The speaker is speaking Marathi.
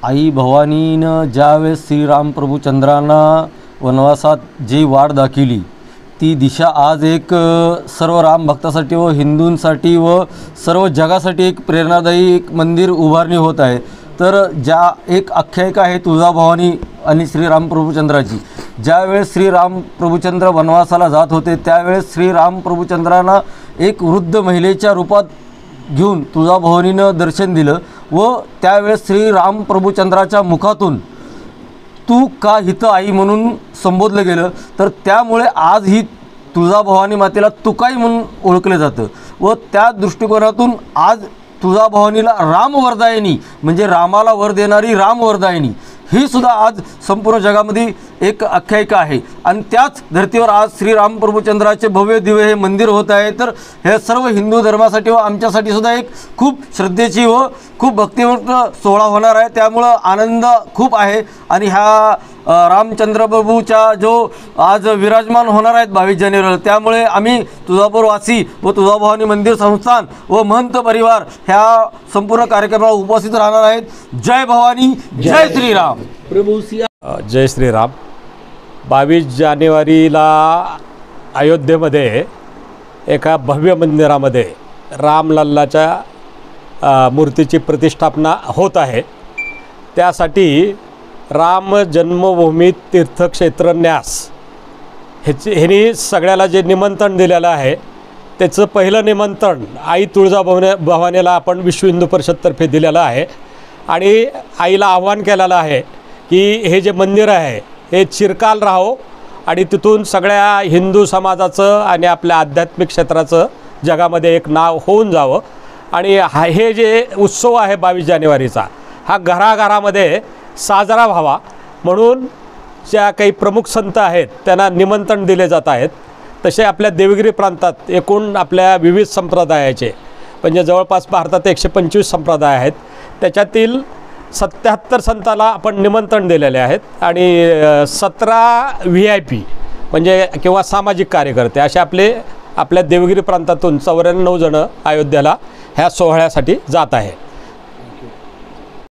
आई भवानीनं ज्यावेळेस श्रीराम प्रभुचंद्रांना वनवासात जी वाट दाखवली ती दिशा आज एक सर्व राम भक्तासाठी व हिंदूंसाठी व सर्व जगासाठी एक प्रेरणादायी एक मंदिर उभारणी होत आहे। तर ज्या एक आख्यायिका आहे तुळजाभवानी आणि श्रीराम प्रभुचंद्राची, ज्यावेळेस श्रीराम प्रभुचंद्र वनवासाला जात होते त्यावेळेस श्रीराम प्रभुचंद्रांना एक वृद्ध महिलेच्या रूपात घेऊन तुळजाभवानीनं दर्शन दिलं व त्यावेळेस श्रीराम प्रभुचंद्राच्या मुखातून तू का हितं आई म्हणून संबोधलं गेलं। तर त्यामुळे आज ही तुळजाभवानी मातेला तुकाई म्हणून ओळखलं जातं व त्या दृष्टिकोनातून आज तुळजाभवानीला रामवरदायिनी म्हणजे रामाला वर देणारी रामवरदायिनी ही सुद्धा आज संपूर्ण जगामध्ये एक आख्यायिका आहे। आणि त्याच धर्तीवर आज श्रीराम प्रभुचंद्राचे भव्य दिव्य हे मंदिर होत आहे। तर हे सर्व हिंदू धर्मासाठी व आमच्यासाठी सुद्धा एक खूप श्रद्धेची व खूप भक्तिमंत सोहळा होणार आहे। त्यामुळं आनंद खूप आहे आणि ह्या रामचंद्र प्रभूच्या जो आज विराजमान होणार आहेत 22 जानेवारीला, त्यामुळे आम्ही तुळजापूरवासी व तुळजाभवानी मंदिर संस्थान व महंत परिवार ह्या संपूर्ण कार्यक्रमाला उपस्थित राहणार आहेत। जय भवानी, जय श्रीराम। जय श्रीराम। 22 जानेवारीला अयोध्येमध्ये एका भव्य मंदिरामध्ये रामलल्लाच्या मूर्तीची प्रतिष्ठापना होत आहे। त्यासाठी राम जन्मभूमी तीर्थक्षेत्र न्यास ह्यांनी सगळ्याला जे निमंत्रण दिलेलं आहे त्याचं पहिलं निमंत्रण आई तुळजाभवानीला आपण विश्व हिंदू परिषदतर्फे दिलेलं आहे आणि आईला आव्हान केलेलं आहे की हे जे मंदिर आहे हे चिरकाल राहो आणि तिथून सगळ्या हिंदू समाजाचं आणि आपल्या आध्यात्मिक क्षेत्राचं जगामध्ये एक नाव होऊन जावं आणि हे जे उत्सव आहे 22 जानेवारीचा हा घराघरामध्ये साजरा व्हावा म्हणून ज्या काही प्रमुख संत आहेत त्यांना निमंत्रण दिले जात आहेत। तसे आपल्या देवगिरी प्रांतात एकूण आपल्या विविध संप्रदायाचे म्हणजे जवळपास भारतात 125 संप्रदाय आहेत, त्याच्यातील 77 संताला आपण निमंत्रण दिलेले आहेत आणि 17 VIP म्हणजे किंवा सामाजिक कार्यकर्ते असे आपल्या देवगिरी प्रांतातून 94 जण अयोध्येला ह्या सोहळ्यासाठी जात आहे।